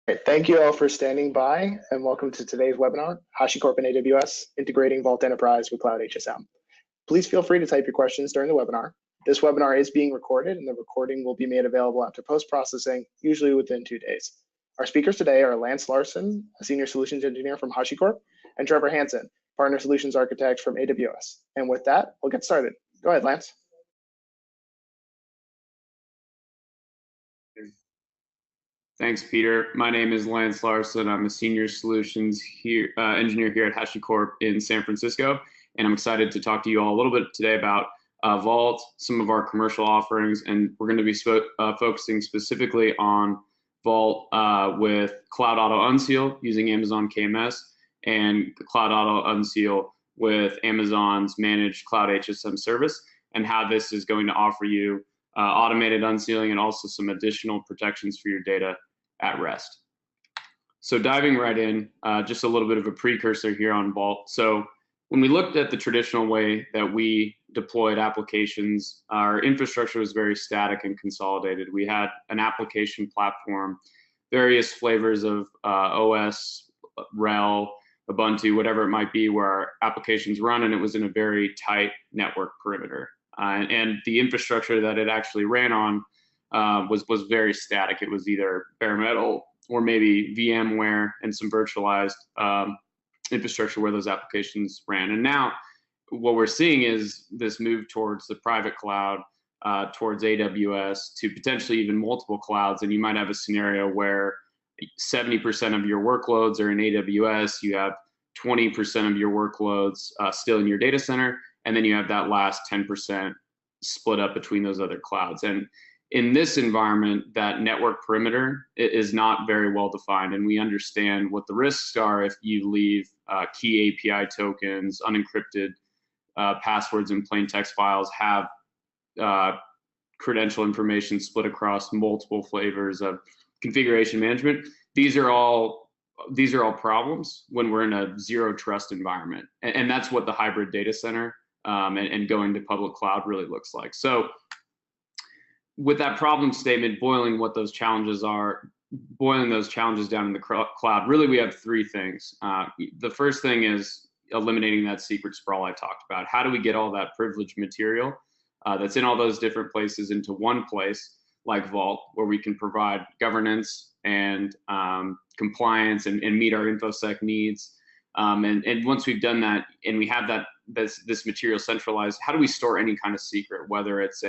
Great. Thank you all for standing by, and welcome to today's webinar, HashiCorp and AWS, Integrating Vault Enterprise with CloudHSM. Please feel free to type your questions during the webinar. This webinar is being recorded, and the recording will be made available after post-processing, usually within 2 days. Our speakers today are Lance Larson, a Senior Solutions Engineer from HashiCorp, and Trevor Hansen, Partner Solutions Architect from AWS. And with that, we'll get started. Go ahead, Lance. Thanks, Peter. My name is Lance Larson. I'm a Senior Solutions Engineer here at HashiCorp in San Francisco, and I'm excited to talk to you all a little bit today about Vault, some of our commercial offerings, and we're going to be focusing specifically on Vault with Cloud Auto Unseal using Amazon KMS and Cloud Auto Unseal with Amazon's managed CloudHSM service, and how this is going to offer you automated unsealing and also some additional protections for your data at rest. So diving right in, just a little bit of a precursor here on Vault. So when we looked at the traditional way that we deployed applications, our infrastructure was very static and consolidated. We had an application platform, various flavors of OS, RHEL, Ubuntu, whatever it might be, where our applications run, and it was in a very tight network perimeter. And the infrastructure that it actually ran on was very static. It was either bare metal or maybe VMware and some virtualized infrastructure where those applications ran. And now what we're seeing is this move towards the private cloud, towards AWS, to potentially even multiple clouds. And you might have a scenario where 70% of your workloads are in AWS, you have 20% of your workloads still in your data center, and then you have that last 10% split up between those other clouds. And in this environment, that network perimeter is not very well defined, and we understand what the risks are if you leave key API tokens, unencrypted passwords and plain text files, have credential information split across multiple flavors of configuration management. These are all problems when we're in a zero trust environment, and that's what the hybrid data center and going to public cloud really looks like. So with that problem statement, boiling those challenges down in the cloud, really we have 3 things. The first thing is eliminating that secret sprawl I talked about. How do we get all that privileged material that's in all those different places into one place, like Vault, where we can provide governance and compliance and meet our InfoSec needs. And once we've done that and we have this material centralized, how do we store any kind of secret, whether it's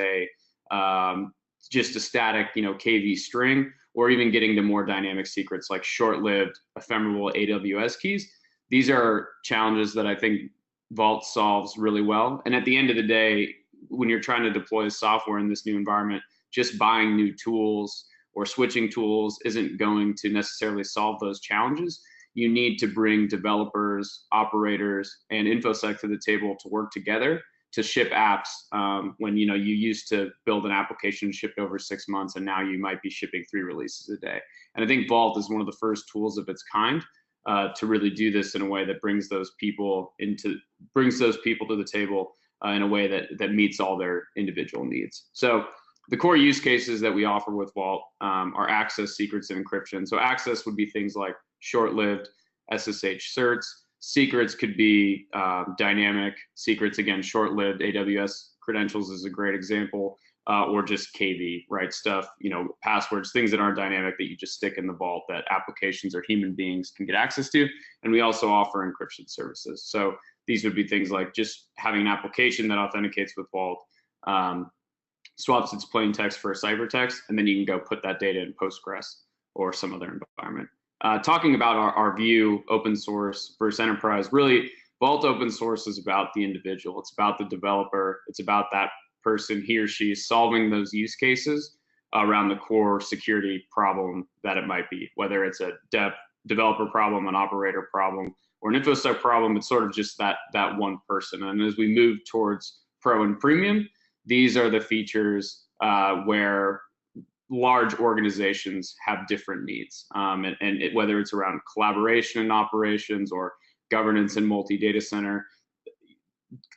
just a static KV string, or even getting to more dynamic secrets like short-lived ephemeral AWS keys. These are challenges that I think Vault solves really well. And at the end of the day, when you're trying to deploy software in this new environment, just buying new tools or switching tools isn't going to necessarily solve those challenges. You need to bring developers, operators, and InfoSec to the table to work together to ship apps when you used to build an application shipped over 6 months, and now you might be shipping 3 releases a day. And I think Vault is one of the first tools of its kind to really do this in a way that brings those people to the table in a way that meets all their individual needs. So the core use cases that we offer with Vault are access, secrets, and encryption. So access would be things like short-lived SSH certs. Secrets could be dynamic secrets, again, short-lived. AWS credentials is a great example, or just KV, right? Stuff, passwords, things that aren't dynamic that you just stick in the Vault that applications or human beings can get access to. And we also offer encryption services. So these would be things like just having an application that authenticates with Vault, swaps its plain text for a ciphertext, and then you can go put that data in Postgres or some other environment. Talking about our view, open source versus enterprise, really, Vault open source is about the individual. It's about the developer. It's about that person, he or she, solving those use cases around the core security problem that it might be, whether it's a developer problem, an operator problem, or an InfoSec problem. It's sort of just that one person. And as we move towards Pro and Premium, these are the features where large organizations have different needs, whether it's around collaboration and operations or governance and multi-data center,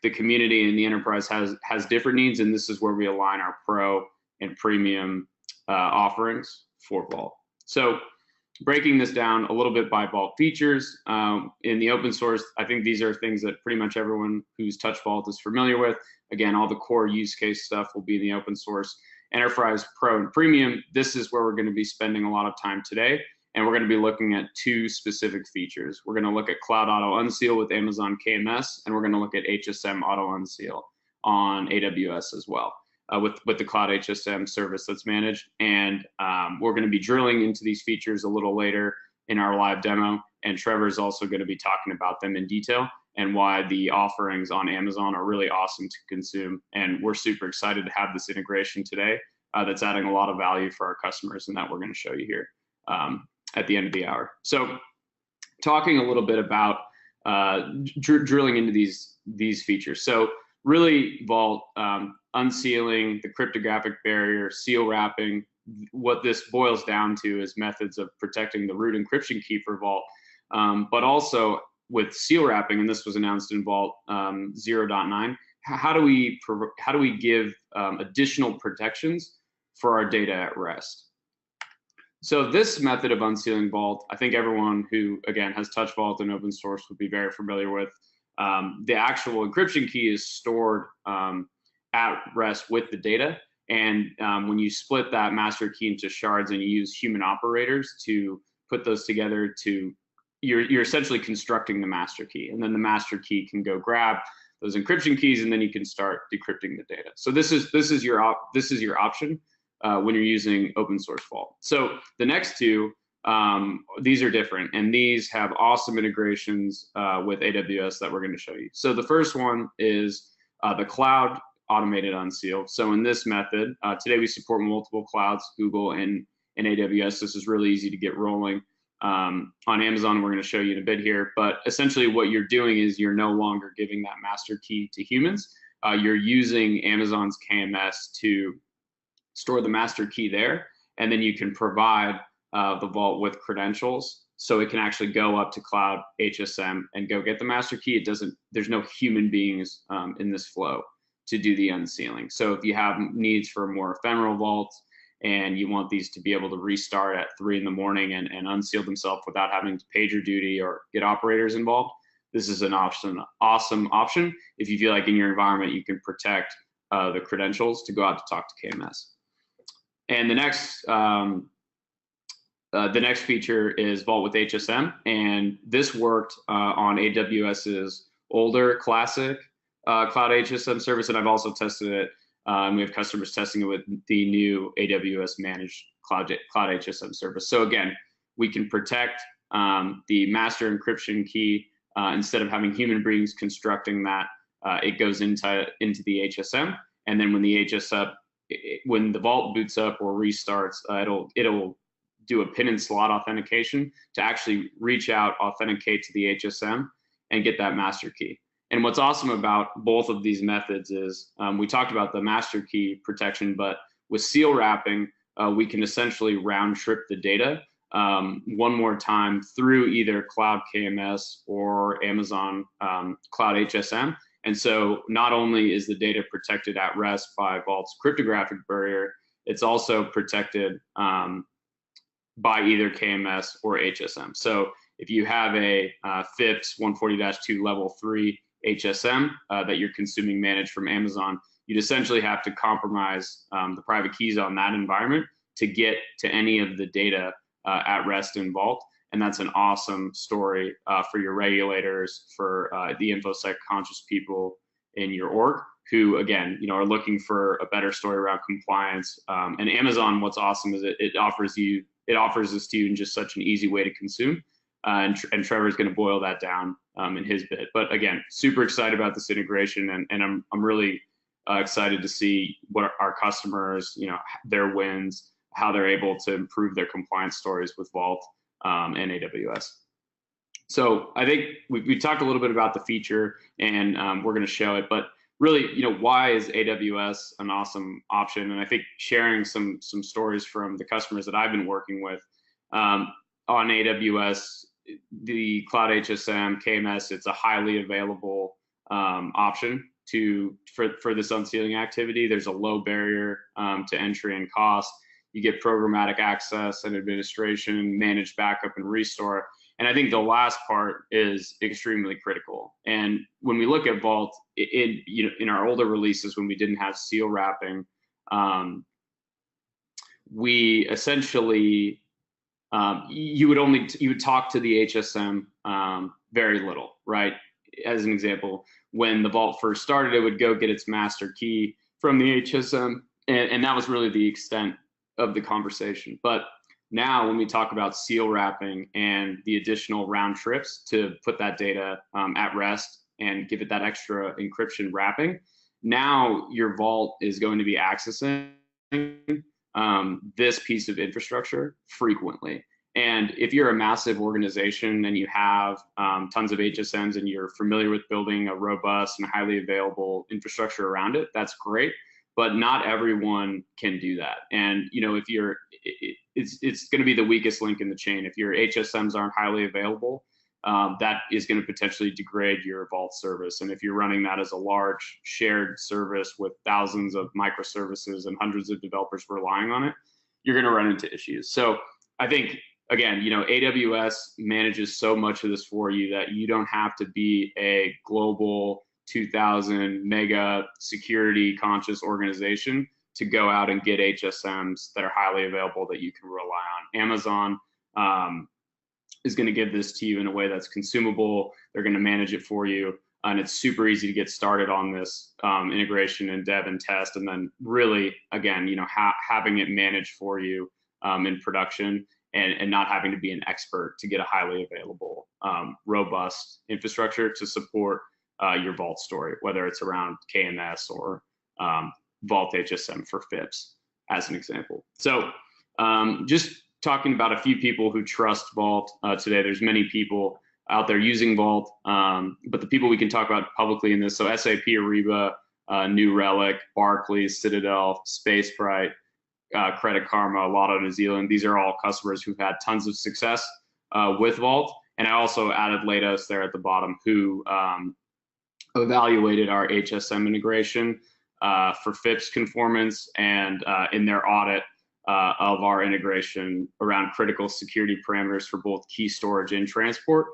the community and the enterprise has different needs, and this is where we align our Pro and Premium offerings for Vault. So breaking this down a little bit by Vault features. In the open source, I think these are things that pretty much everyone who's touched Vault is familiar with. Again, all the core use case stuff will be in the open source. Enterprise, Pro, and Premium, this is where we're going to be spending a lot of time today. And we're going to be looking at two specific features. We're going to look at Cloud Auto Unseal with Amazon KMS, and we're going to look at HSM Auto Unseal on AWS as well, with the Cloud HSM service that's managed. And we're going to be drilling into these features a little later in our live demo. And Trevor's also going to be talking about them in detail and why the offerings on Amazon are really awesome to consume. And we're super excited to have this integration today that's adding a lot of value for our customers, and that we're going to show you here at the end of the hour. So talking a little bit about drilling into these features. So really Vault, unsealing, the cryptographic barrier, seal wrapping, what this boils down to is methods of protecting the root encryption key for Vault, but also with seal wrapping, and this was announced in Vault 0.9, how do we give additional protections for our data at rest? So this method of unsealing Vault, I think everyone who, again, has touched Vault in open source would be very familiar with. The actual encryption key is stored at rest with the data. And when you split that master key into shards and you use human operators to put those together, you're essentially constructing the master key. And then the master key can go grab those encryption keys, and then you can start decrypting the data. So this is your option when you're using open source Vault. So the next two, these are different, and these have awesome integrations with AWS that we're going to show you. So the first one is the Cloud Automated Unseal. So in this method, today we support multiple clouds, Google and AWS. This is really easy to get rolling. On Amazon, we're going to show you in a bit here, but essentially what you're doing is you're no longer giving that master key to humans. You're using Amazon's KMS to store the master key there, and then you can provide the Vault with credentials, so it can actually go up to Cloud HSM and go get the master key. There's no human beings in this flow to do the unsealing. So if you have needs for more ephemeral vaults and you want these to be able to restart at 3 in the morning and unseal themselves without having to pager duty or get operators involved, this is an awesome option if you feel like in your environment you can protect the credentials to go out to talk to KMS. And the next feature is Vault with HSM, and this worked on AWS's older classic Cloud HSM service, and I've also tested it. We have customers testing it with the new AWS managed Cloud HSM service. So again, we can protect the master encryption key instead of having human beings constructing that. It goes into the HSM, and then when the Vault boots up or restarts, it'll do a pin and slot authentication to actually reach out, authenticate to the HSM, and get that master key. And what's awesome about both of these methods is we talked about the master key protection, but with seal wrapping, we can essentially round trip the data one more time through either Cloud KMS or Amazon Cloud HSM. And so not only is the data protected at rest by Vault's cryptographic barrier, it's also protected by either KMS or HSM. So if you have a FIPS 140-2 level 3 HSM that you're consuming managed from Amazon, you'd essentially have to compromise the private keys on that environment to get to any of the data at rest in Vault. And that's an awesome story for your regulators, for the InfoSec conscious people in your org who, again, are looking for a better story around compliance. And Amazon, what's awesome is it offers this to you in just such an easy way to consume. And Trevor's going to boil that down in his bit. But again, super excited about this integration, and I'm really excited to see what our customers, their wins, how they're able to improve their compliance stories with Vault and AWS. So I think we talked a little bit about the feature, and we're going to show it. But really, why is AWS an awesome option? And I think sharing some stories from the customers that I've been working with on AWS, the Cloud HSM, KMS, it's a highly available option for this unsealing activity. There's a low barrier to entry and cost. You get programmatic access and administration, managed backup and restore. And I think the last part is extremely critical. And when we look at Vault, in our older releases, when we didn't have seal wrapping, we essentially you would talk to the HSM very little, right? As an example, when the Vault first started, it would go get its master key from the HSM, and that was really the extent of the conversation. But now when we talk about seal wrapping and the additional round trips to put that data at rest and give it that extra encryption wrapping, now your Vault is going to be accessing this piece of infrastructure frequently. And if you're a massive organization and you have tons of HSMs and you're familiar with building a robust and highly available infrastructure around it, that's great. But not everyone can do that. And if you're, it's going to be the weakest link in the chain. If your HSMs aren't highly available, that is going to potentially degrade your Vault service. And if you're running that as a large shared service with thousands of microservices and hundreds of developers relying on it, you're going to run into issues. So I think, again, AWS manages so much of this for you that you don't have to be a global 2,000 mega security conscious organization to go out and get HSMs that are highly available that you can rely on. Amazon is going to give this to you in a way that's consumable. They're going to manage it for you. And it's super easy to get started on this integration and dev and test. And then really, again, having it managed for you in production and not having to be an expert to get a highly available, robust infrastructure to support your Vault story, whether it's around KMS or Vault HSM for FIPS, as an example. So just talking about a few people who trust Vault today. There's many people out there using Vault, but the people we can talk about publicly in this, so SAP Ariba, New Relic, Barclays, Citadel, Spacebright, Credit Karma, Lotto New Zealand. These are all customers who've had tons of success with Vault. And I also added Leidos there at the bottom, who evaluated our HSM integration for FIPS conformance and in their audit of our integration around critical security parameters for both key storage and transport.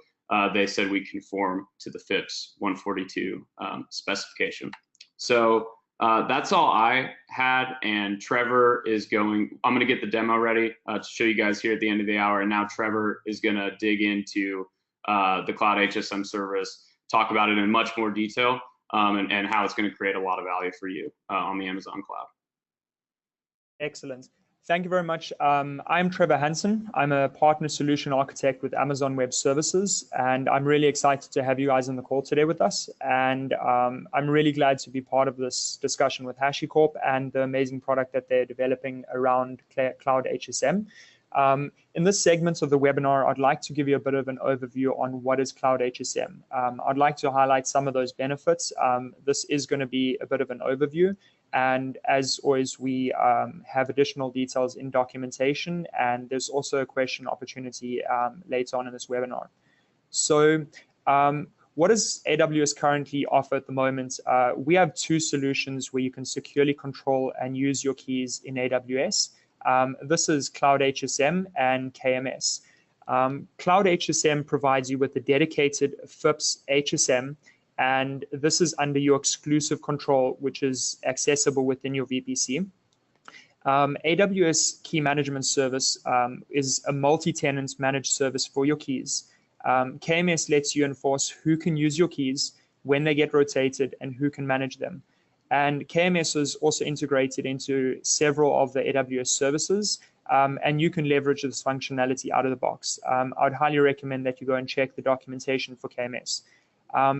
They said we conform to the FIPS 142 specification. So that's all I had, and Trevor is I'm gonna get the demo ready to show you guys here at the end of the hour, and now Trevor is gonna dig into the Cloud HSM service, talk about it in much more detail, and how it's gonna create a lot of value for you on the Amazon cloud. Excellent. Thank you very much. I'm Trevor Hansen. I'm a partner solution architect with Amazon Web Services, and I'm really excited to have you guys on the call today with us. And I'm really glad to be part of this discussion with HashiCorp and the amazing product that they're developing around CloudHSM. In this segment of the webinar, I'd like to give you a bit of an overview on what is CloudHSM. I'd like to highlight some of those benefits. This is going to be a bit of an overview. And as always, we have additional details in documentation, and there's also a question opportunity later on in this webinar. So what does AWS currently offer at the moment? We have two solutions where you can securely control and use your keys in AWS. This is CloudHSM and KMS. CloudHSM provides you with a dedicated FIPS HSM, and this is under your exclusive control, which is accessible within your VPC. AWS Key Management Service is a multi-tenant managed service for your keys. KMS lets you enforce who can use your keys, when they get rotated, and who can manage them. And KMS is also integrated into several of the AWS services, and you can leverage this functionality out of the box. I'd highly recommend that you go and check the documentation for KMS.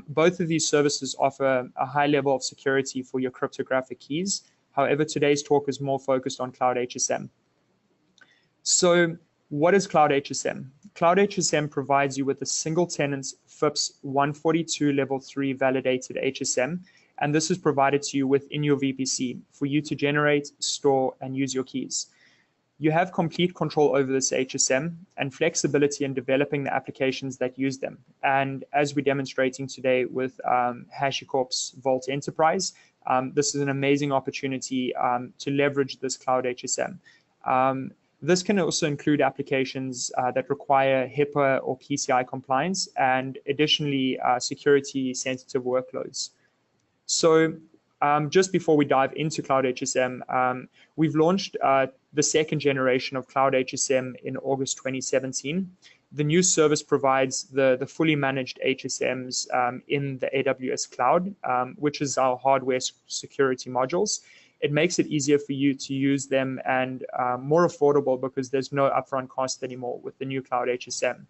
Both of these services offer a high level of security for your cryptographic keys. However, today's talk is more focused on CloudHSM. So what is CloudHSM? CloudHSM provides you with a single tenant FIPS 142 level 3 validated HSM, and this is provided to you within your VPC for you to generate, store, and use your keys. You have complete control over this HSM and flexibility in developing the applications that use them. And as we're demonstrating today with HashiCorp's Vault Enterprise, this is an amazing opportunity to leverage this Cloud HSM. This can also include applications that require HIPAA or PCI compliance, and additionally, security-sensitive workloads. So just before we dive into CloudHSM, we've launched the second generation of CloudHSM in August 2017. The new service provides the fully managed HSMs in the AWS cloud, which is our hardware security modules. It makes it easier for you to use them and more affordable because there's no upfront cost anymore with the new CloudHSM.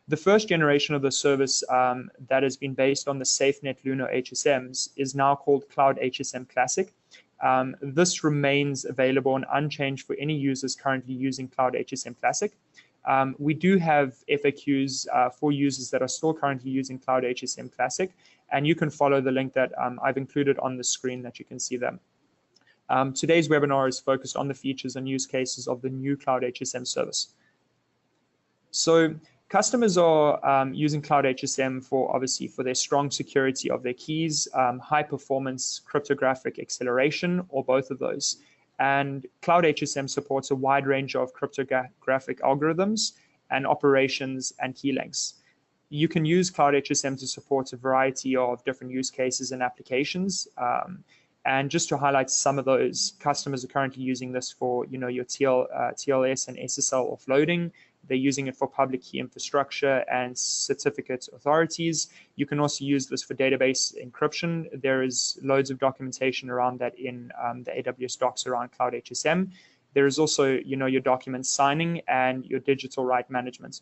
The first generation of the service that has been based on the SafeNet Luno HSMs is now called CloudHSM Classic. This remains available and unchanged for any users currently using CloudHSM Classic. We do have FAQs for users that are still currently using CloudHSM Classic, and you can follow the link that I've included on the screen that you can see there. Today's webinar is focused on the features and use cases of the new CloudHSM service. So customers are using CloudHSM for their strong security of their keys, high performance cryptographic acceleration, or both of those. And CloudHSM supports a wide range of cryptographic algorithms and operations and key lengths. You can use CloudHSM to support a variety of different use cases and applications. And just to highlight some of those, customers are currently using this for, your TLS and SSL offloading. They're using it for public key infrastructure and certificate authorities. You can also use this for database encryption. There is loads of documentation around that in the AWS docs around CloudHSM. There is also, your document signing and your digital right management.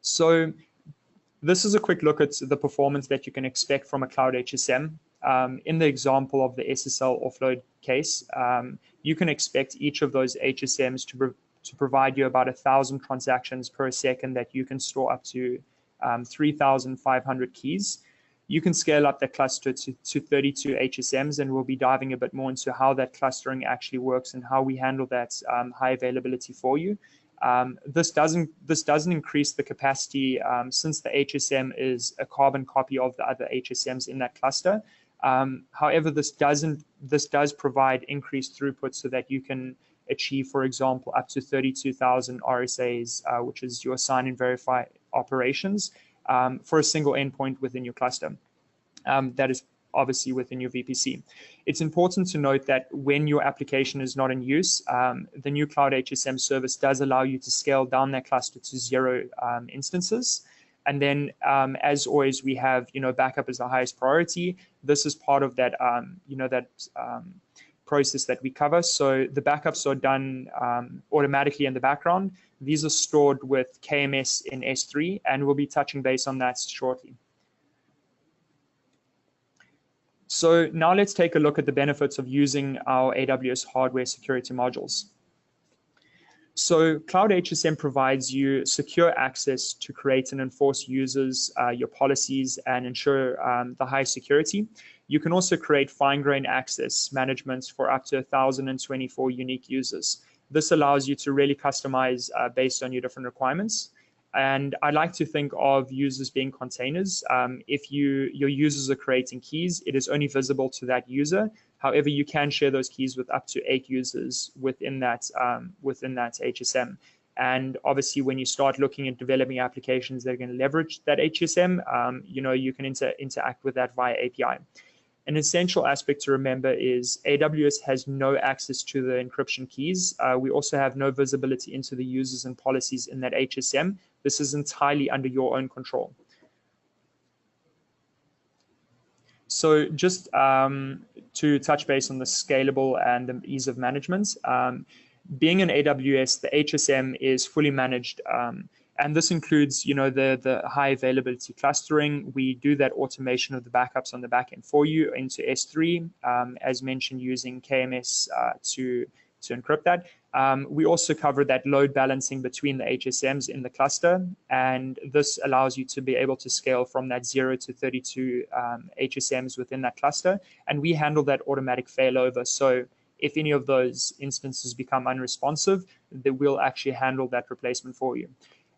So this is a quick look at the performance that you can expect from a CloudHSM. In the example of the SSL offload case, you can expect each of those HSMs to provide you about 1,000 transactions per second that you can store up to 3,500 keys. You can scale up the cluster to 32 HSMs, and we'll be diving a bit more into how that clustering actually works and how we handle that high availability for you. This doesn't increase the capacity since the HSM is a carbon copy of the other HSMs in that cluster. However, this does provide increased throughput so that you can achieve, for example, up to 32,000 RSAs, which is your sign and verify operations for a single endpoint within your cluster. That is obviously within your VPC. It's important to note that when your application is not in use, the new CloudHSM service does allow you to scale down that cluster to 0 instances. And then, as always, we have, backup as the highest priority. This is part of that, process that we cover. So the backups are done automatically in the background. These are stored with KMS in S3, and we'll be touching base on that shortly. So now let's take a look at the benefits of using our AWS hardware security modules. So CloudHSM provides you secure access to create and enforce users, your policies, and ensure the high security. You can also create fine-grained access management for up to 1,024 unique users. This allows you to really customize based on your different requirements. And I like to think of users being containers. If your users are creating keys, it is only visible to that user. However, you can share those keys with up to 8 users within that HSM. And obviously, when you start looking at developing applications that are going to leverage that HSM, you can interact with that via API. An essential aspect to remember is AWS has no access to the encryption keys. We also have no visibility into the users and policies in that HSM. This is entirely under your own control. So just to touch base on the scalable and the ease of management, being in AWS, the HSM is fully managed. And this includes, the high availability clustering. We do that automation of the backups on the back end for you into S3, as mentioned, using KMS to encrypt that. We also cover that load balancing between the HSMs in the cluster, and this allows you to be able to scale from that 0 to 32 HSMs within that cluster, and we handle that automatic failover. So if any of those instances become unresponsive, then we'll actually handle that replacement for you.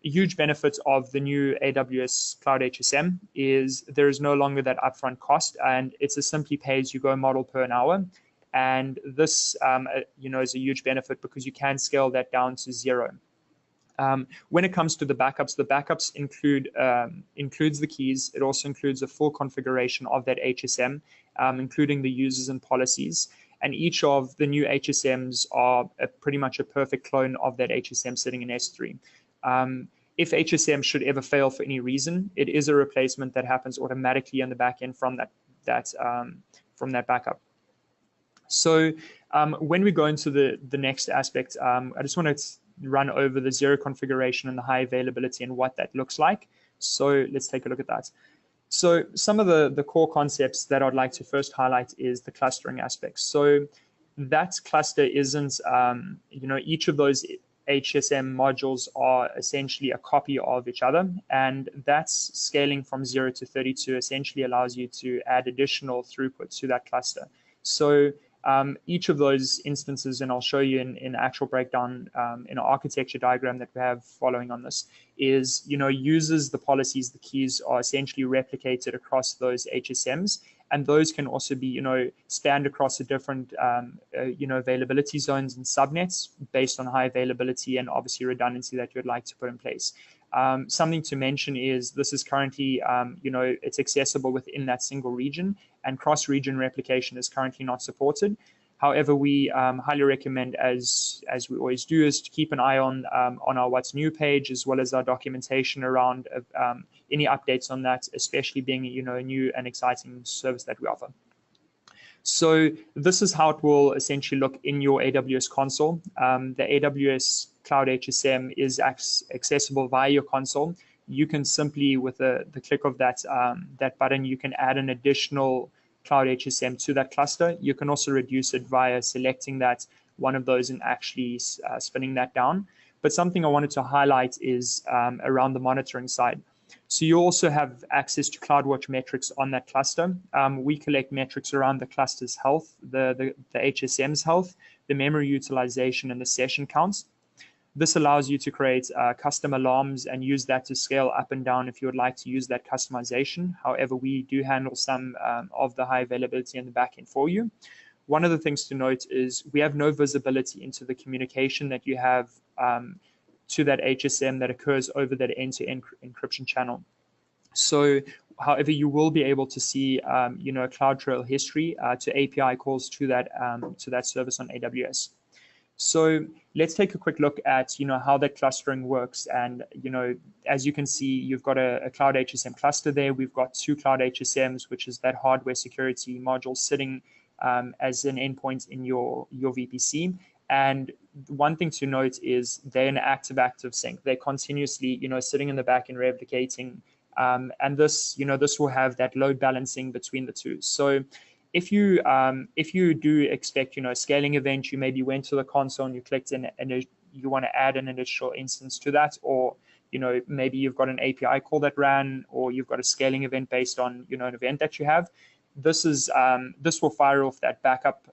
A huge benefit of the new AWS CloudHSM is there is no longer that upfront cost, and it's a simply pay-as-you-go model per an hour. And this, is a huge benefit because you can scale that down to 0. When it comes to the backups includes the keys. It also includes a full configuration of that HSM, including the users and policies. And each of the new HSMs are pretty much a perfect clone of that HSM sitting in S3. If HSM should ever fail for any reason, it is a replacement that happens automatically on the back end from that backup. So when we go into the next aspect, I just want to run over the 0 configuration and the high availability and what that looks like. So let's take a look at that. So some of the core concepts that I'd like to first highlight is the clustering aspect. So that cluster isn't, each of those HSM modules are essentially a copy of each other, and that's scaling from 0 to 32 essentially allows you to add additional throughput to that cluster. So each of those instances, and I'll show you in actual breakdown in an architecture diagram that we have following on this, is, uses the policies, the keys are essentially replicated across those HSMs, and those can also be, spanned across the different, availability zones and subnets based on high availability and obviously redundancy that you'd like to put in place. Something to mention is this is currently, it's accessible within that single region, and cross-region replication is currently not supported. However, we highly recommend, as we always do, is to keep an eye on our What's New page, as well as our documentation around any updates on that, especially being a new and exciting service that we offer. So this is how it will essentially look in your AWS console. The AWS CloudHSM is accessible via your console. You can simply, with the click of that button, you can add an additional CloudHSM to that cluster. You can also reduce it via selecting that one of those and actually spinning that down. But something I wanted to highlight is around the monitoring side. So you also have access to CloudWatch metrics on that cluster. We collect metrics around the cluster's health, the HSM's health, the memory utilization, and the session counts. This allows you to create custom alarms and use that to scale up and down if you would like to use that customization. However, we do handle some of the high availability in the backend for you. One of the things to note is we have no visibility into the communication that you have to that HSM that occurs over that end-to-end encryption channel. So, however, you will be able to see, CloudTrail history to API calls to that service on AWS. So let's take a quick look at, how that clustering works. And, as you can see, you've got a Cloud HSM cluster there. We've got 2 Cloud HSMs, which is that hardware security module sitting as an endpoint in your VPC. And one thing to note is they're in active sync. They're continuously, sitting in the back and replicating. And this, this will have that load balancing between the two. So if you do expect, a scaling event, you maybe went to the console and you clicked in and you want to add an additional instance to that, or, maybe you've got an API call that ran, or you've got a scaling event based on, an event that you have. This will fire off that backup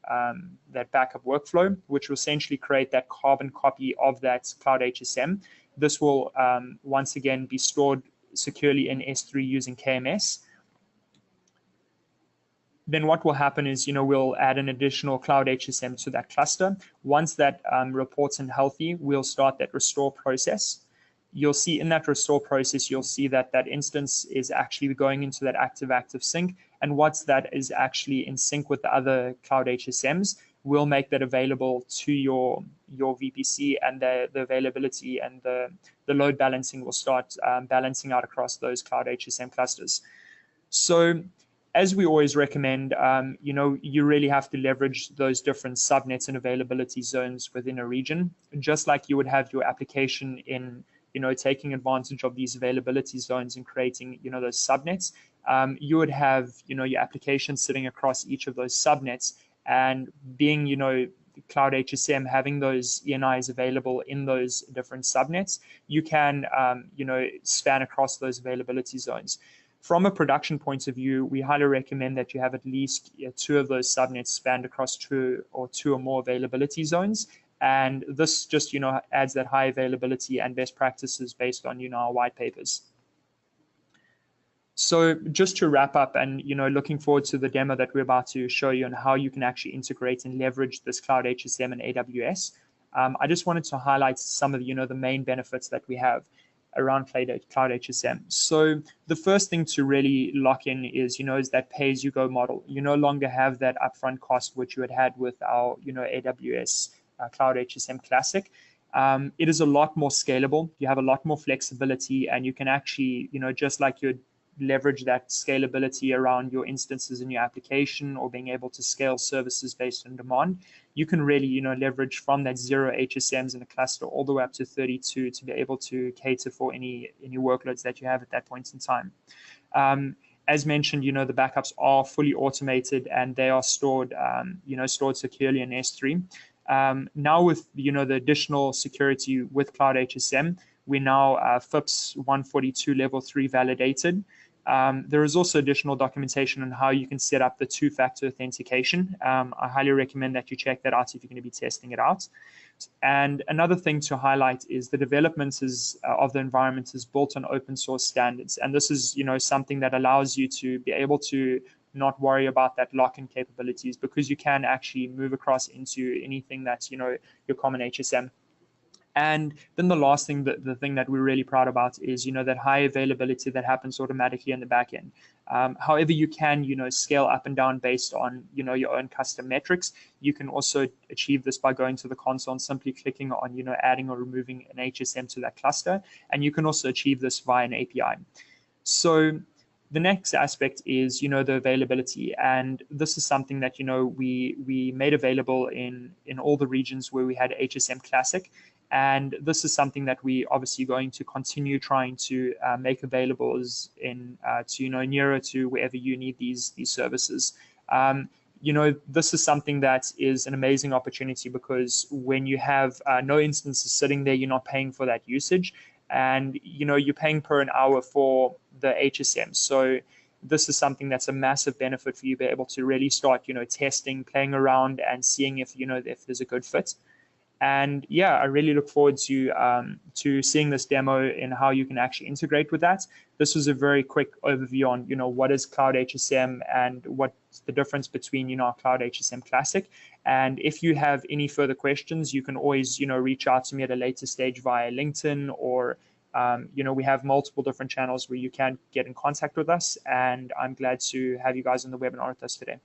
workflow, which will essentially create that carbon copy of that Cloud HSM. This will once again be stored securely in S3 using KMS. Then what will happen is, we'll add an additional Cloud HSM to that cluster. Once that reports in healthy, we'll start that restore process. You'll see in that restore process, you'll see that that instance is actually going into that active sync. And once that is actually in sync with the other Cloud HSMs, we'll make that available to your VPC, and the availability and the load balancing will start balancing out across those Cloud HSM clusters. So, as we always recommend, you really have to leverage those different subnets and availability zones within a region, just like you would have your application in, taking advantage of these availability zones and creating, those subnets. You would have, your application sitting across each of those subnets, and being, Cloud HSM having those ENIs available in those different subnets, you can, span across those availability zones. From a production point of view, we highly recommend that you have at least 2 of those subnets spanned across 2 or more availability zones. And this just, adds that high availability and best practices based on, our white papers. So just to wrap up, and looking forward to the demo that we're about to show you on how you can actually integrate and leverage this Cloud HSM and AWS. I just wanted to highlight some of the main benefits that we have around Cloud HSM. So the first thing to really lock in is that pay-as-you-go model. You no longer have that upfront cost which you had with our AWS Cloud HSM Classic. It is a lot more scalable. You have a lot more flexibility, and you can actually just like you'd leverage that scalability around your instances in your application or being able to scale services based on demand, you can really leverage from that 0 HSMs in a cluster all the way up to 32 to be able to cater for any workloads that you have at that point in time. As mentioned, the backups are fully automated and they are stored stored securely in S3. Now with the additional security with Cloud HSM, we're now FIPS 142 level 3 validated. There is also additional documentation on how you can set up the two-factor authentication. I highly recommend that you check that out if you're going to be testing it out. And another thing to highlight is the development of the environment is built on open source standards. And this is something that allows you to be able to not worry about that lock-in capabilities, because you can actually move across into anything that's your common HSM. And then the last thing, the thing that we're really proud about is, that high availability that happens automatically in the back end. However, you can, scale up and down based on, your own custom metrics. You can also achieve this by going to the console and simply clicking on, adding or removing an HSM to that cluster. And you can also achieve this via an API. So the next aspect is, the availability. And this is something that, we made available in all the regions where we had HSM Classic. And this is something that we obviously going to continue trying to make available to nearer to wherever you need these services. This is something that is an amazing opportunity, because when you have no instances sitting there, you're not paying for that usage, and you're paying per an hour for the HSM. So this is something that's a massive benefit for you to be able to really start testing, playing around, and seeing if if there's a good fit. And yeah, I really look forward to seeing this demo and how you can actually integrate with that. This was a very quick overview on what is Cloud HSM and what's the difference between our Cloud HSM Classic. And if you have any further questions, you can always reach out to me at a later stage via LinkedIn, or we have multiple different channels where you can get in contact with us. And I'm glad to have you guys on the webinar with us today.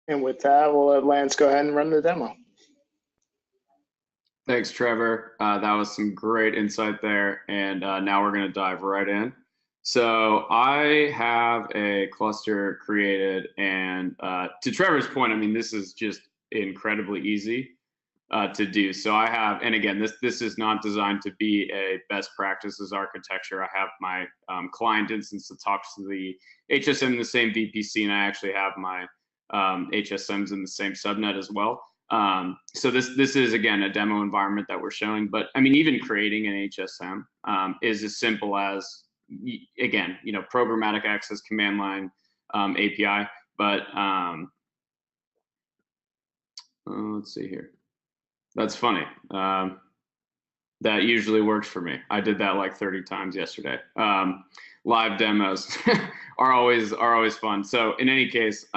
And with that, we'll let Lance go ahead and run the demo. Thanks, Trevor. That was some great insight there. And now we're going to dive right in. So I have a cluster created, and to Trevor's point, I mean, this is just incredibly easy to do. So I have, and again, this is not designed to be a best practices architecture. I have my client instance that talks to the HSM in the same VPC, and I actually have my HSMs in the same subnet as well. So this is, again, a demo environment that we're showing, but I mean, even creating an HSM is as simple as, again, programmatic access command line API, but let's see here. That's funny. That usually works for me. I did that like 30 times yesterday. Live demos are always fun. So in any case,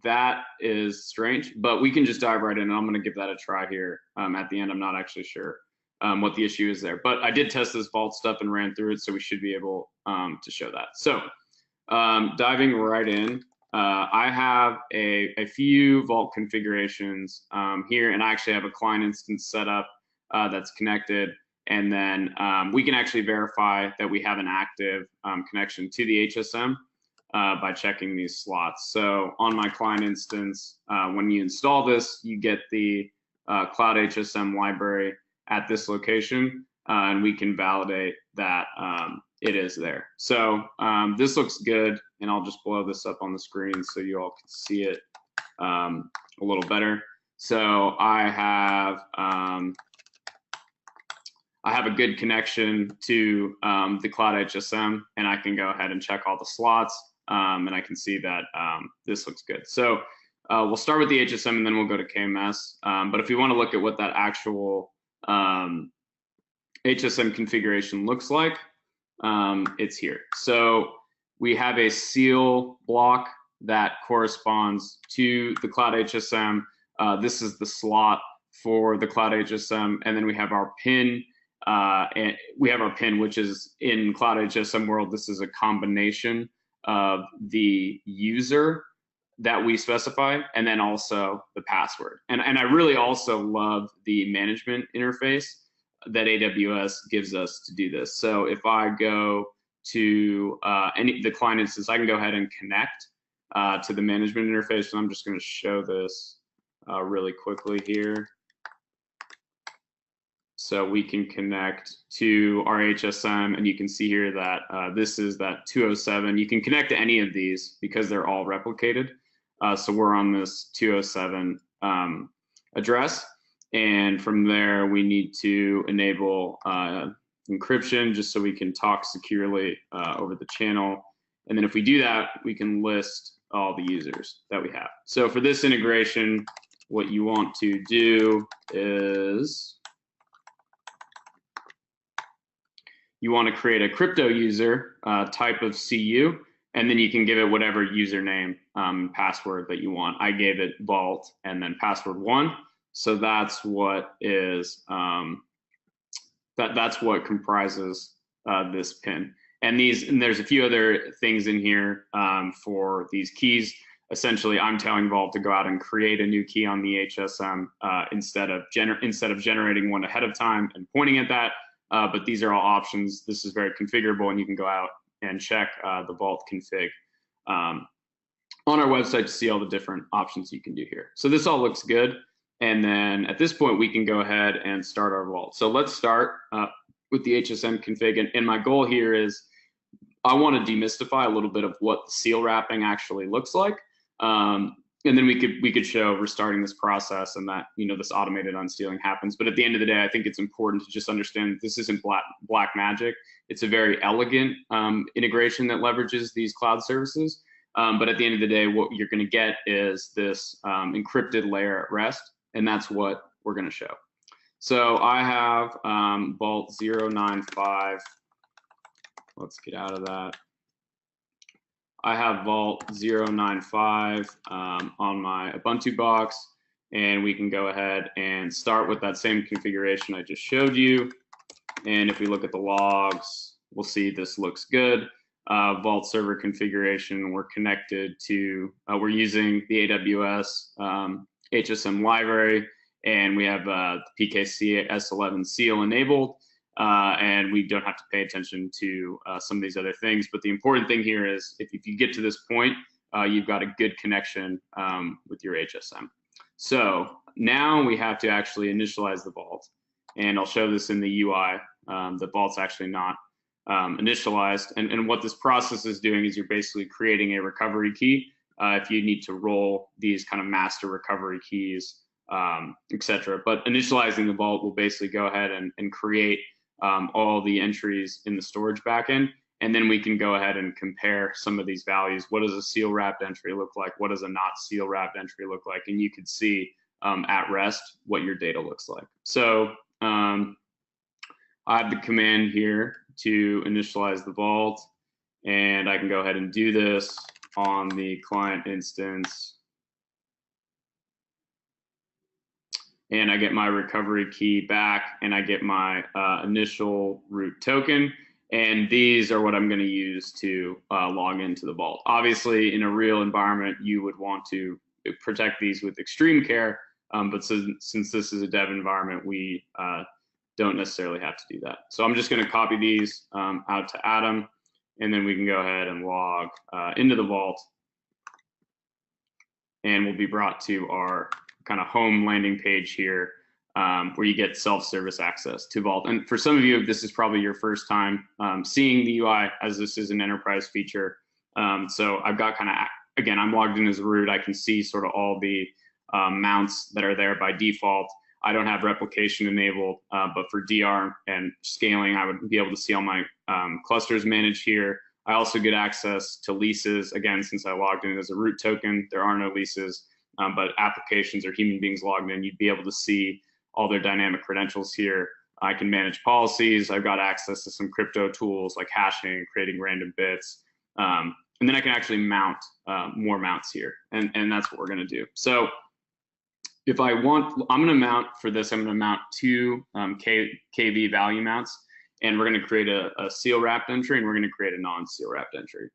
that is strange, but we can just dive right in, and I'm going to give that a try here at the end. I'm not actually sure what the issue is there, but I did test this vault stuff and ran through it, so we should be able to show that. So diving right in, I have a few vault configurations here, and I actually have a client instance set up that's connected, and then we can actually verify that we have an active connection to the HSM by checking these slots. So on my client instance, when you install this, you get the Cloud HSM library at this location, and we can validate that it is there. So this looks good, and I'll just blow this up on the screen so you all can see it a little better. So I have a good connection to the CloudHSM, and I can go ahead and check all the slots, and I can see that this looks good. So we'll start with the HSM, and then we'll go to KMS. But if we want to look at what that actual HSM configuration looks like, it's here. So we have a seal block that corresponds to the CloudHSM. This is the slot for the CloudHSM, and then we have our pin. And we have our pin, which is in CloudHSM world. This is a combination of the user that we specify, and then also the password. And I really also love the management interface that AWS gives us to do this. So if I go to the client instance, I can go ahead and connect to the management interface. And I'm just going to show this really quickly here. So we can connect to our HSM, and you can see here that this is that 207. You can connect to any of these because they're all replicated. So we're on this 207 address, and from there we need to enable encryption just so we can talk securely over the channel. And then if we do that, we can list all the users that we have. So for this integration, what you want to do is you want to create a crypto user type of CU, and then you can give it whatever username password that you want. I gave it vault and then password 1. So that's what is that's what comprises this pin. And there's a few other things in here for these keys. Essentially, I'm telling Vault to go out and create a new key on the HSM instead of generating one ahead of time and pointing at that. But these are all options. This is very configurable, and you can go out and check the Vault config on our website to see all the different options you can do here. So this all looks good. And then at this point, we can go ahead and start our Vault. So let's start with the HSM config. And my goal here is I want to demystify a little bit of what the seal wrapping actually looks like. And then we could show restarting this process and that, you know, this automated unsealing happens. But at the end of the day, I think it's important to just understand that this isn't black magic. It's a very elegant integration that leverages these cloud services. But at the end of the day, what you're going to get is this encrypted layer at rest, and that's what we're going to show. So I have Vault 095. Let's get out of that. I have Vault 095 on my Ubuntu box, and we can go ahead and start with that same configuration I just showed you. And if we look at the logs, we'll see this looks good. Vault server configuration, we're connected to, we're using the AWS HSM library, and we have the PKC S11 seal enabled. And we don't have to pay attention to some of these other things. But the important thing here is if you get to this point, you've got a good connection with your HSM. So now we have to actually initialize the Vault. And I'll show this in the UI. The Vault's actually not initialized. And what this process is doing is you're basically creating a recovery key if you need to roll these kind of master recovery keys, etc. But initializing the Vault will basically go ahead and create all the entries in the storage backend, and then we can go ahead and compare some of these values. What does a seal wrapped entry look like? What does a not seal wrapped entry look like? And you can see at rest what your data looks like. So I have the command here to initialize the Vault, and I can go ahead and do this on the client instance. And I get my recovery key back, and I get my initial root token. And these are what I'm going to use to log into the Vault. Obviously, in a real environment, you would want to protect these with extreme care. But since this is a dev environment, we don't necessarily have to do that. So I'm just going to copy these out to Adam, and then we can go ahead and log into the Vault. And we'll be brought to our kind of home landing page here where you get self-service access to Vault. And for some of you, this is probably your first time seeing the UI, as this is an enterprise feature. So I've got kind of again, I'm logged in as root. I can see sort of all the mounts that are there by default. I don't have replication enabled, but for DR and scaling, I would be able to see all my clusters managed here. I also get access to leases. Again, since I logged in as a root token, there are no leases, but applications or human beings logged in, you'd be able to see all their dynamic credentials here. I can manage policies. I've got access to some crypto tools like hashing, creating random bits. And then I can actually mount more mounts here. And that's what we're gonna do. So if I want, I'm gonna mount for this, I'm gonna mount two KV value mounts, and we're gonna create a seal wrapped entry, and we're gonna create a non-seal wrapped entry.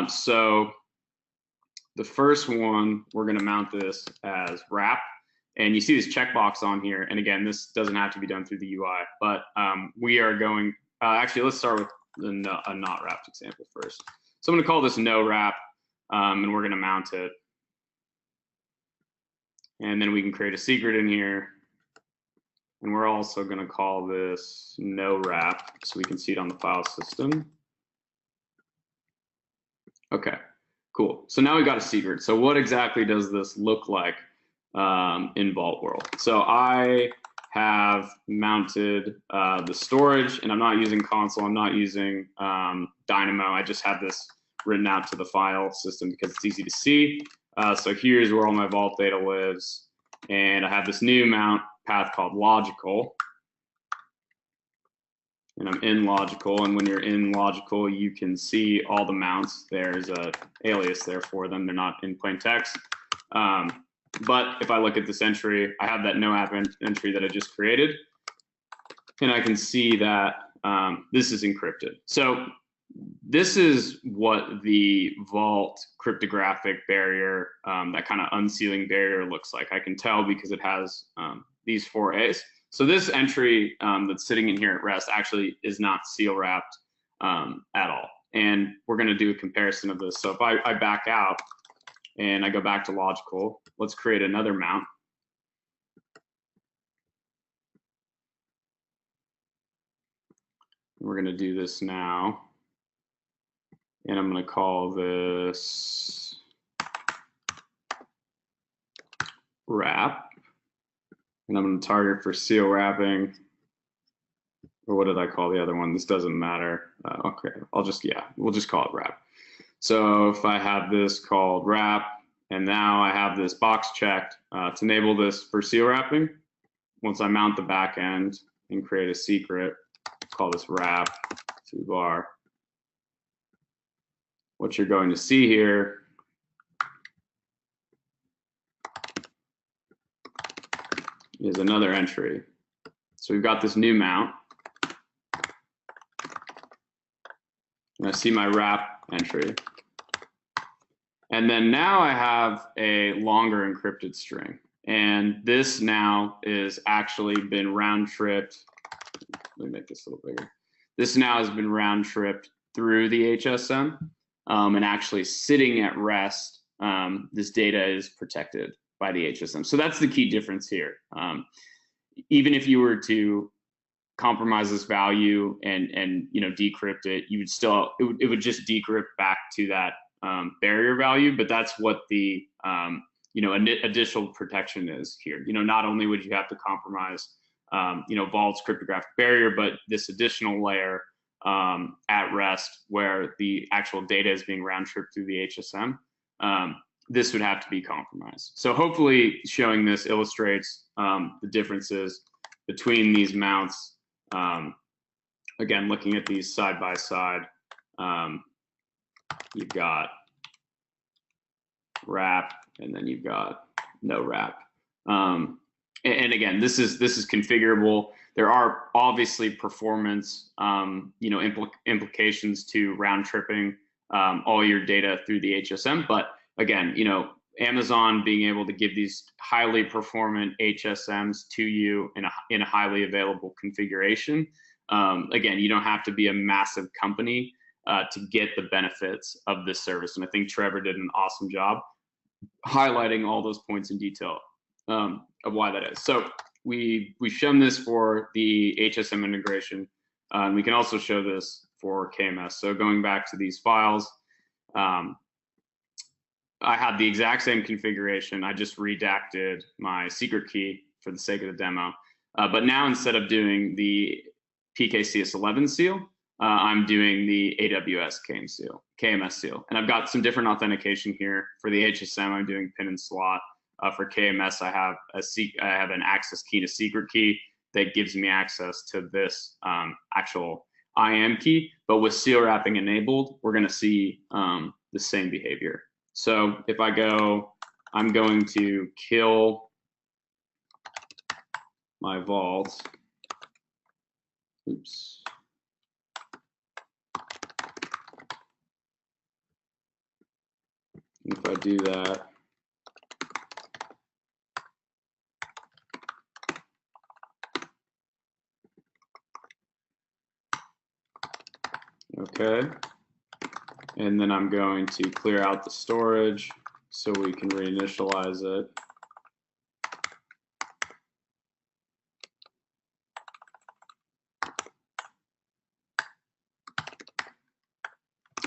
So the first one, we're gonna mount this as wrap. And you see this checkbox on here. And again, this doesn't have to be done through the UI, but we are going, actually, let's start with a not wrapped example first. So I'm gonna call this no wrap, and we're gonna mount it. And then we can create a secret in here. And we're also gonna call this no wrap so we can see it on the file system. Okay, cool. So now we've got a secret. So what exactly does this look like in Vault World? So I have mounted the storage, and I'm not using console, I'm not using Dynamo. I just have this written out to the file system because it's easy to see. So here's where all my Vault data lives. And I have this new mount path called logical. And I'm in logical, and when you're in logical, you can see all the mounts. There's a alias there for them. They're not in plain text. But if I look at this entry, I have that no app entry that I just created, and I can see that this is encrypted. So this is what the Vault cryptographic barrier, that kind of unsealing barrier looks like. I can tell because it has these 4 A's. So this entry that's sitting in here at rest actually is not seal wrapped at all. And we're gonna do a comparison of this. So if I back out and I go back to logical, let's create another mount. We're gonna do this now. And I'm gonna call this wrap. And I'm gonna target for seal wrapping. Or what did I call the other one? This doesn't matter. Okay, we'll just call it wrap. So if I have this called wrap, and now I have this box checked to enable this for seal wrapping. Once I mount the back end and create a secret, call this wrap toolbar. What you're going to see here is another entry. So we've got this new mount. And I see my wrap entry. And then now I have a longer encrypted string. And this now is actually been round tripped. Let me make this a little bigger. This now has been round tripped through the HSM. And actually sitting at rest, this data is protected by the HSM. So that's the key difference here. Even if you were to compromise this value and decrypt it, you would still, it would just decrypt back to that barrier value. But that's what the additional protection is here. Not only would you have to compromise Vault's cryptographic barrier, but this additional layer at rest where the actual data is being round tripped through the HSM, this would have to be compromised. So hopefully showing this illustrates the differences between these mounts. Again, looking at these side by side, you've got wrap, and then you've got no wrap. And again, this is configurable. There are obviously performance, implications to round tripping all your data through the HSM. But again, Amazon being able to give these highly performant HSMs to you in a highly available configuration. Again, you don't have to be a massive company to get the benefits of this service. And I think Trevor did an awesome job highlighting all those points in detail of why that is. So we've shown this for the HSM integration. We can also show this for KMS. So going back to these files, I had the exact same configuration. I just redacted my secret key for the sake of the demo. But now instead of doing the PKCS11 seal, I'm doing the AWS KMS seal. And I've got some different authentication here. For the HSM, I'm doing pin and slot. For KMS, I have an access key to secret key that gives me access to this actual IAM key. But with seal wrapping enabled, we're going to see the same behavior. So if I go, I'm going to kill my vault. Oops. If I do that, okay. And then I'm going to clear out the storage so we can reinitialize it.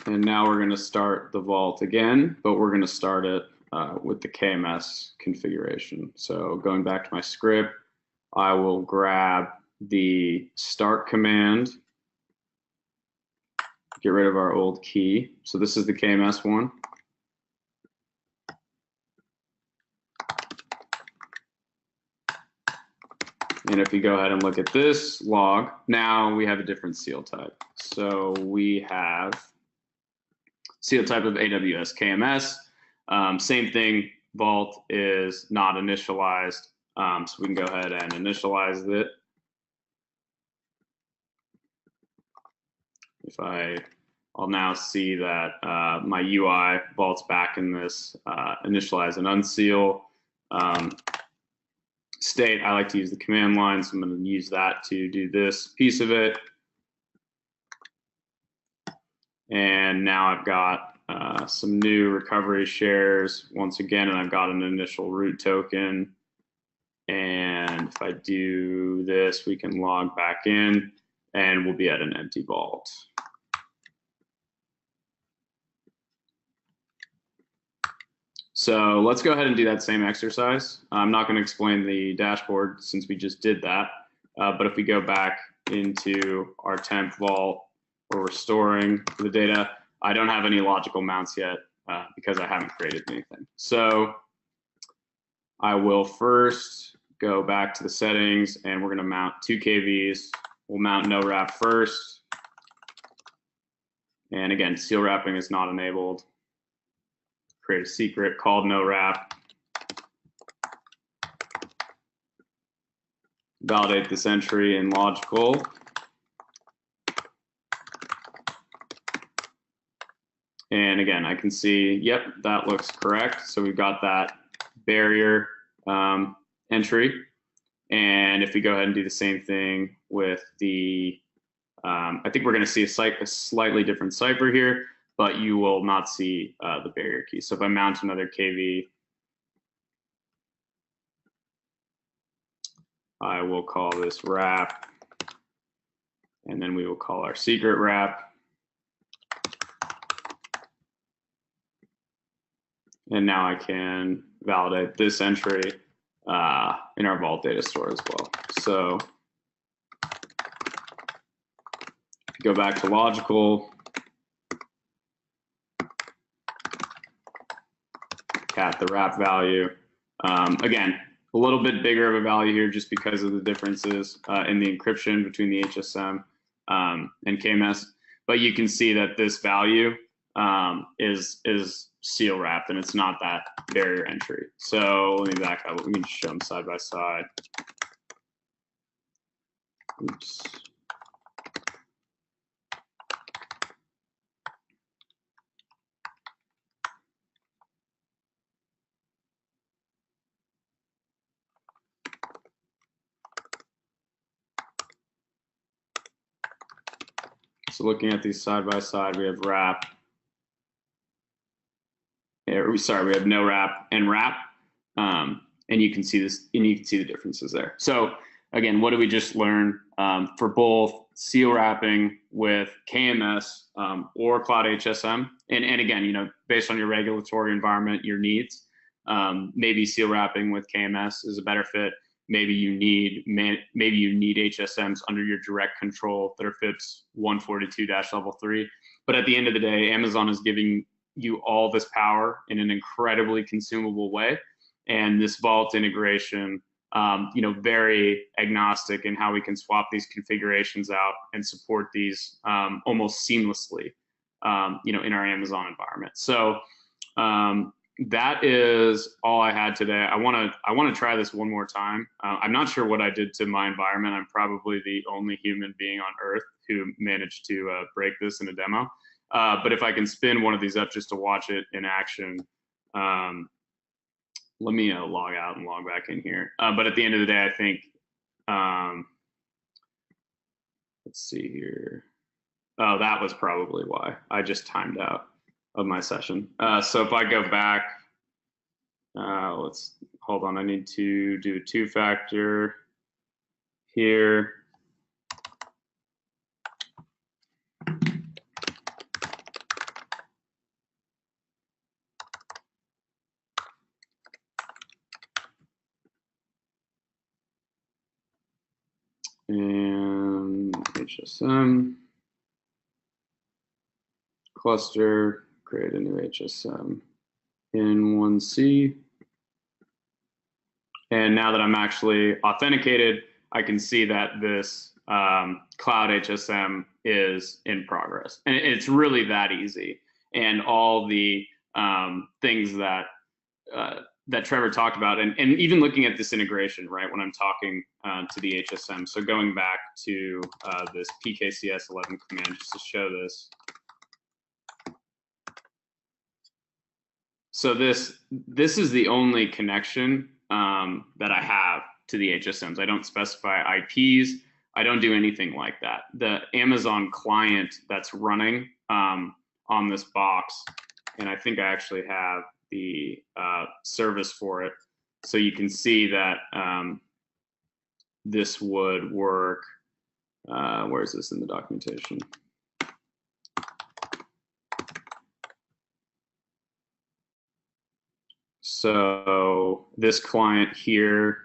And now we're going to start the vault again, but we're going to start it with the KMS configuration. So going back to my script, I will grab the start command, get rid of our old key. So this is the KMS one. And if you go ahead and look at this log, now we have a different seal type. So we have seal type of AWS KMS. Same thing, vault is not initialized. So we can go ahead and initialize it. I'll now see that my UI vault's back in this initialize and unseal state. I like to use the command line, so I'm going to use that to do this piece of it. And now I've got some new recovery shares once again, and I've got an initial root token. And if I do this, we can log back in and we'll be at an empty vault. So let's go ahead and do that same exercise. I'm not going to explain the dashboard since we just did that. But if we go back into our temp vault where we're storing the data, I don't have any logical mounts yet because I haven't created anything. So I will first go back to the settings and we're going to mount 2 KVs. We'll mount no wrap first. And again, seal wrapping is not enabled. Create a secret called no wrap. Validate this entry in logical. And again, I can see, yep, that looks correct. So we've got that barrier entry. And if we go ahead and do the same thing with the, I think we're going to see a slightly different cipher here, but you will not see the barrier key. So if I mount another KV, I will call this wrap, and then we will call our secret wrap. And now I can validate this entry in our Vault data store as well. So go back to logical, cat the wrap value. Again, a little bit bigger of a value here just because of the differences in the encryption between the HSM and KMS. But you can see that this value is seal wrapped and it's not that barrier entry. So let me back up. Let me just show them side by side. Oops. So looking at these side by side, we have wrap. Sorry, we have no wrap and wrap, and you can see this, and you can see the differences there. So again, what did we just learn? For both seal wrapping with KMS or CloudHSM, and again, based on your regulatory environment, your needs, maybe seal wrapping with KMS is a better fit. Maybe you need HSMs under your direct control that are FIPS 142-level 3. But at the end of the day, Amazon is giving you all this power in an incredibly consumable way, and this Vault integration, very agnostic in how we can swap these configurations out and support these almost seamlessly, in our Amazon environment. So that is all I had today. I want to try this one more time. I'm not sure what I did to my environment. I'm probably the only human being on Earth who managed to break this in a demo. But if I can spin one of these up just to watch it in action, let me log out and log back in here. But at the end of the day, I think, let's see here. Oh, that was probably why I just timed out of my session. So if I go back, let's hold on. I need to do a 2-factor here. And HSM cluster, create a new HSM in 1C. And now that I'm actually authenticated, I can see that this CloudHSM is in progress. And it's really that easy. And all the things that that Trevor talked about, and even looking at this integration, right, when I'm talking to the HSM. So going back to this PKCS11 command, just to show this. So this is the only connection that I have to the HSMs. I don't specify IPs. I don't do anything like that. The Amazon client that's running on this box, and I think I actually have the service for it. So you can see that this would work. Where is this in the documentation? So this client here,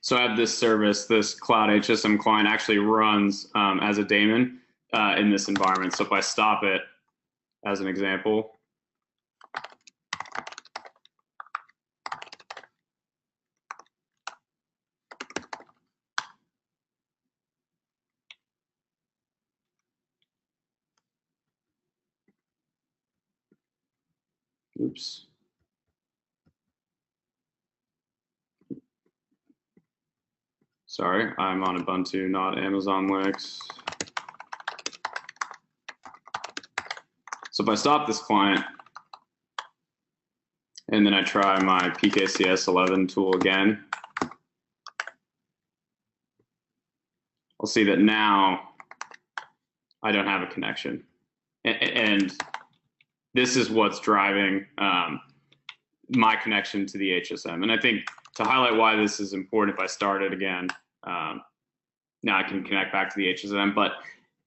so I have this service, this CloudHSM client actually runs as a daemon in this environment. So if I stop it as an example, oops. Sorry, I'm on Ubuntu, not Amazon Linux. So if I stop this client, and then I try my PKCS11 tool again, I'll see that now I don't have a connection. And this is what's driving my connection to the HSM. And I think to highlight why this is important, if I start it again, now I can connect back to the HSM. But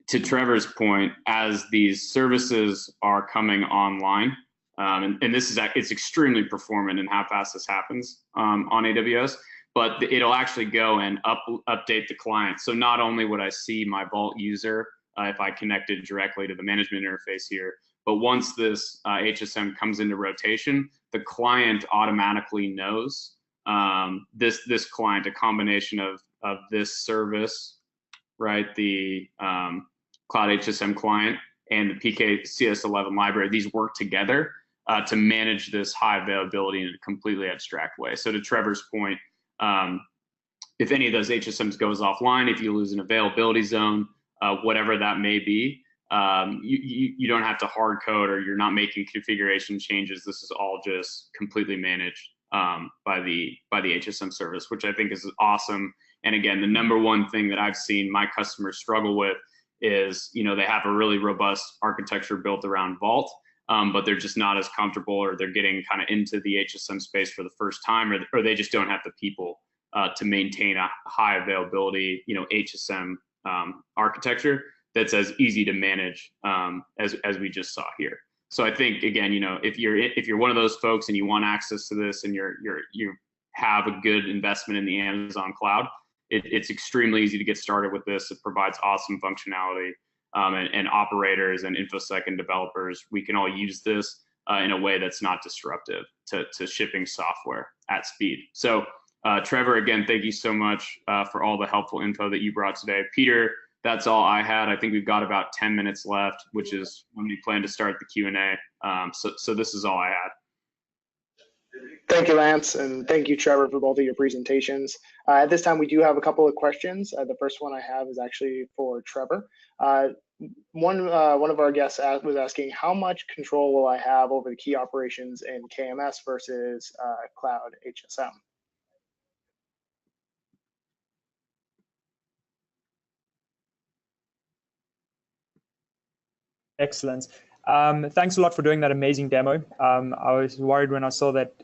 to Trevor's point, as these services are coming online, and this is, it's extremely performant in how fast this happens on AWS, but it'll actually go and update the client. So not only would I see my Vault user if I connected directly to the management interface here, but once this HSM comes into rotation, the client automatically knows this client, a combination of this service, right, the CloudHSM client and the PKCS11 library, these work together to manage this high availability in a completely abstract way. So to Trevor's point, if any of those HSMs goes offline, if you lose an availability zone, whatever that may be, you don't have to hard code, or you're not making configuration changes. This is all just completely managed by the HSM service, which I think is awesome. And again, the number one thing that I've seen my customers struggle with is, they have a really robust architecture built around Vault, but they're just not as comfortable, or they're getting kind of into the HSM space for the first time, or they just don't have the people to maintain a high availability, HSM architecture that's as easy to manage as we just saw here. So I think, again, if you're one of those folks and you want access to this, and you have a good investment in the Amazon cloud, it's extremely easy to get started with this. It provides awesome functionality, and operators and InfoSec and developers, we can all use this in a way that's not disruptive to shipping software at speed. So Trevor, again, thank you so much for all the helpful info that you brought today. Peter, that's all I had. I think we've got about 10 minutes left, which is when we plan to start the Q&A. So this is all I had. Thank you, Lance, and thank you, Trevor, for both of your presentations. At this time, we do have a couple of questions. The first one I have is actually for Trevor. One of our guests was asking, how much control will I have over the key operations in KMS versus CloudHSM? Excellent. Thanks a lot for doing that amazing demo. I was worried when I saw that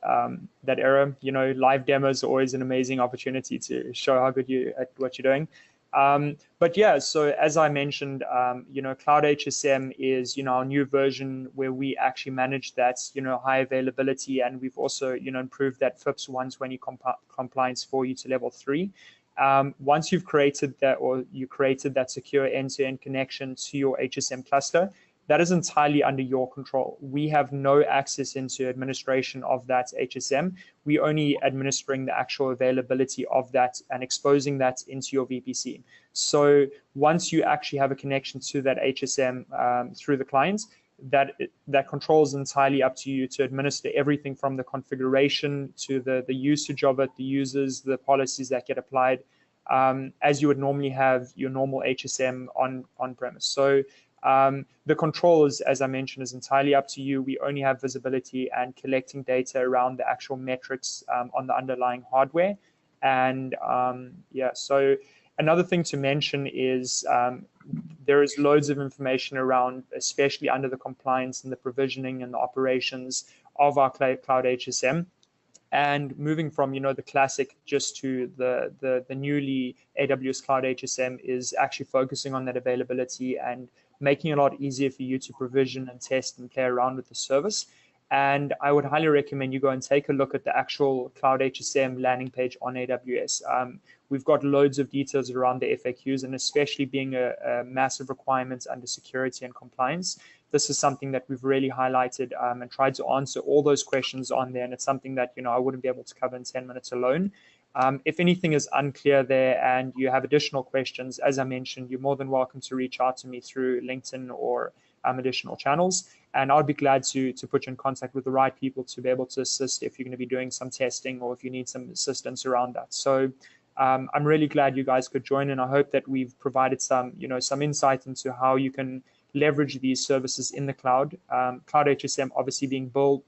that error. Live demos are always an amazing opportunity to show how good you at what you're doing. But yeah, so as I mentioned, CloudHSM is our new version where we actually manage that high availability, and we've also improved that FIPS 120 compliance for you to level 3. Once you've created that, or you created that secure end-to-end connection to your HSM cluster, that is entirely under your control. We have no access into administration of that HSM. We only administering the actual availability of that and exposing that into your VPC. So once you actually have a connection to that HSM through the client, that control is entirely up to you to administer everything from the configuration to the usage of it, the users, the policies that get applied, as you would normally have your normal HSM on premise. So the control is, as I mentioned, is entirely up to you. We only have visibility and collecting data around the actual metrics on the underlying hardware. And yeah, so another thing to mention is there is loads of information around, especially under the compliance and the provisioning and the operations of our CloudHSM. And moving from the classic just to the newly AWS CloudHSM is actually focusing on that availability and making it a lot easier for you to provision and test and play around with the service. And I would highly recommend you go and take a look at the actual CloudHSM landing page on AWS. We've got loads of details around the FAQs, and especially being a massive requirement under security and compliance, this is something that we've really highlighted and tried to answer all those questions on there. And it's something that I wouldn't be able to cover in 10 minutes alone. If anything is unclear there and you have additional questions, as I mentioned, you're more than welcome to reach out to me through LinkedIn or additional channels. And I'll be glad to put you in contact with the right people to be able to assist if you're going to be doing some testing or if you need some assistance around that. So I'm really glad you guys could join, and I hope that we've provided some insight into how you can leverage these services in the cloud. CloudHSM obviously being built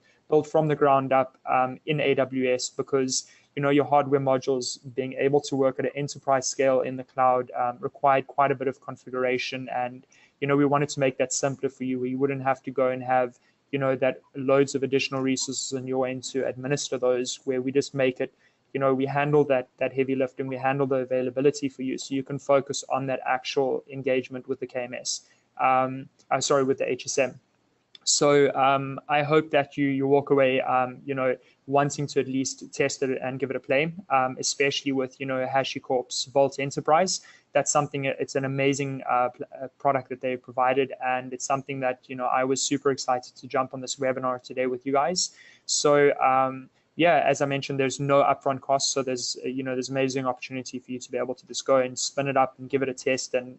from the ground up in AWS, because your hardware modules being able to work at an enterprise scale in the cloud required quite a bit of configuration, and we wanted to make that simpler for you, where you wouldn't have to go and have that loads of additional resources on your end to administer those, where we just make it we handle that heavy lift and we handle the availability for you, so you can focus on that actual engagement with the KMS. With the HSM. So I hope that you walk away, wanting to at least test it and give it a play, especially with, HashiCorp's Vault Enterprise. That's something, it's an amazing product that they've provided. And it's something that, I was super excited to jump on this webinar today with you guys. So yeah, as I mentioned, there's no upfront cost. So there's amazing opportunity for you to be able to just go and spin it up and give it a test. And,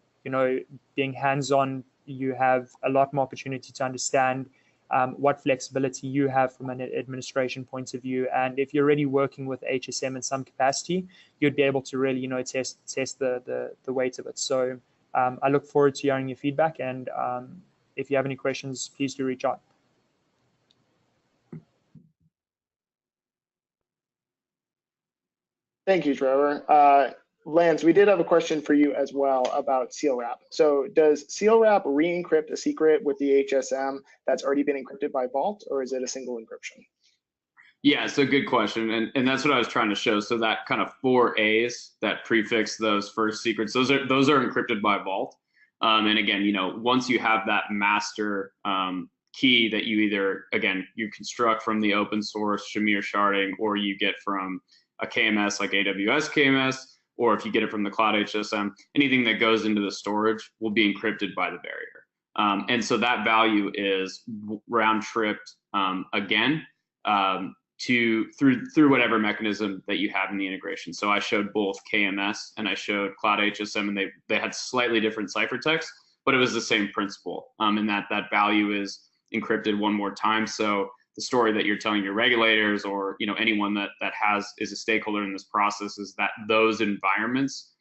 being hands-on, you have a lot more opportunity to understand what flexibility you have from an administration point of view. And if you're already working with HSM in some capacity, you'd be able to really, test the weight of it. So I look forward to hearing your feedback. And if you have any questions, please do reach out. Thank you, Trevor. Lance, we did have a question for you as well about seal wrap. So does seal wrap re-encrypt a secret with the HSM that's already been encrypted by Vault, or is it a single encryption? Yeah, it's a good question, and that's what I was trying to show. So that kind of 4 A's that prefix those first secrets, those are encrypted by Vault. And again, once you have that master key that you either, again, you construct from the open source Shamir sharding, or you get from a KMS like AWS KMS, or if you get it from the CloudHSM, anything that goes into the storage will be encrypted by the barrier. And so that value is round tripped again through whatever mechanism that you have in the integration. So I showed both KMS and I showed CloudHSM, and they had slightly different ciphertext, but it was the same principle. And that value is encrypted one more time. So the story that you're telling your regulators or anyone that is a stakeholder in this process is that those environments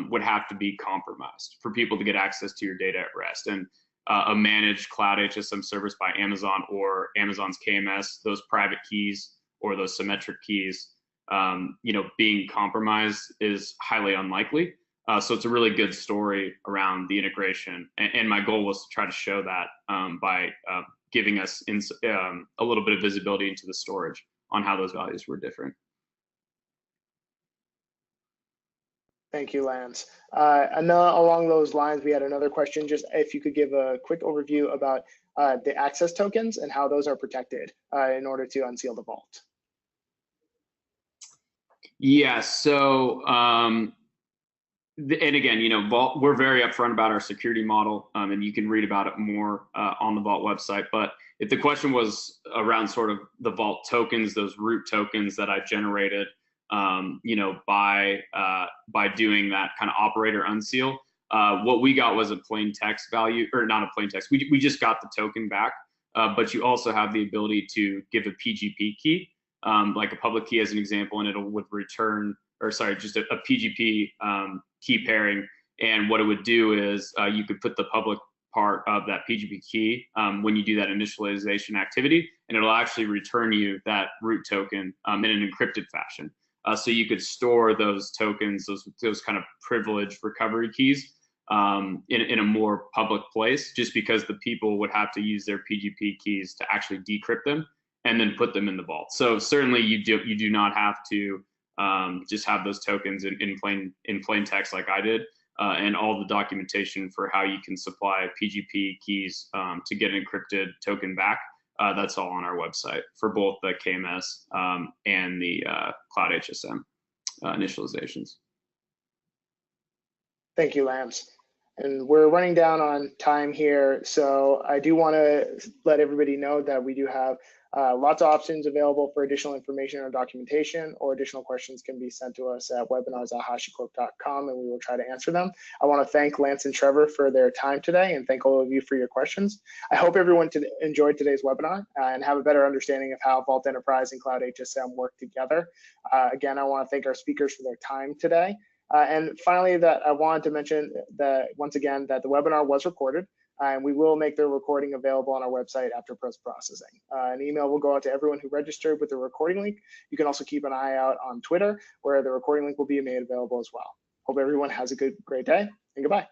would have to be compromised for people to get access to your data at rest. And a managed CloudHSM service by Amazon or Amazon's KMS, those private keys or those symmetric keys, being compromised is highly unlikely. So it's a really good story around the integration. And my goal was to try to show that by giving us a little bit of visibility into the storage on how those values were different. Thank you, Lance. Along those lines, we had another question. Just if you could give a quick overview about the access tokens and how those are protected in order to unseal the vault. Yeah, so, and again, Vault, we're very upfront about our security model, and you can read about it more on the Vault website. But if the question was around sort of the Vault tokens, those root tokens that I generated, by doing that kind of operator unseal, what we got was a plain text value, or not a plain text. We just got the token back, but you also have the ability to give a PGP key, like a public key as an example, and would return, or sorry, just a PGP key pairing. And what it would do is you could put the public part of that PGP key when you do that initialization activity, and it'll actually return you that root token in an encrypted fashion. So you could store those tokens, those kind of privileged recovery keys in a more public place, just because the people would have to use their PGP keys to actually decrypt them and then put them in the vault. So certainly you do not have to just have those tokens in plain text like I did, and all the documentation for how you can supply PGP keys to get an encrypted token back. That's all on our website for both the KMS and the CloudHSM initializations. Thank you, Lance. And we're running down on time here, so I do want to let everybody know that we do have lots of options available for additional information or documentation, or additional questions can be sent to us at webinars@hashicorp.com, and we will try to answer them. I want to thank Lance and Trevor for their time today, and thank all of you for your questions. I hope everyone enjoyed today's webinar and have a better understanding of how Vault Enterprise and CloudHSM work together. Again, I want to thank our speakers for their time today. And finally, that I wanted to mention that once again that the webinar was recorded, and we will make the recording available on our website after post-processing. An email will go out to everyone who registered with the recording link. You can also keep an eye out on Twitter, where the recording link will be made available as well. Hope everyone has a great day, and goodbye.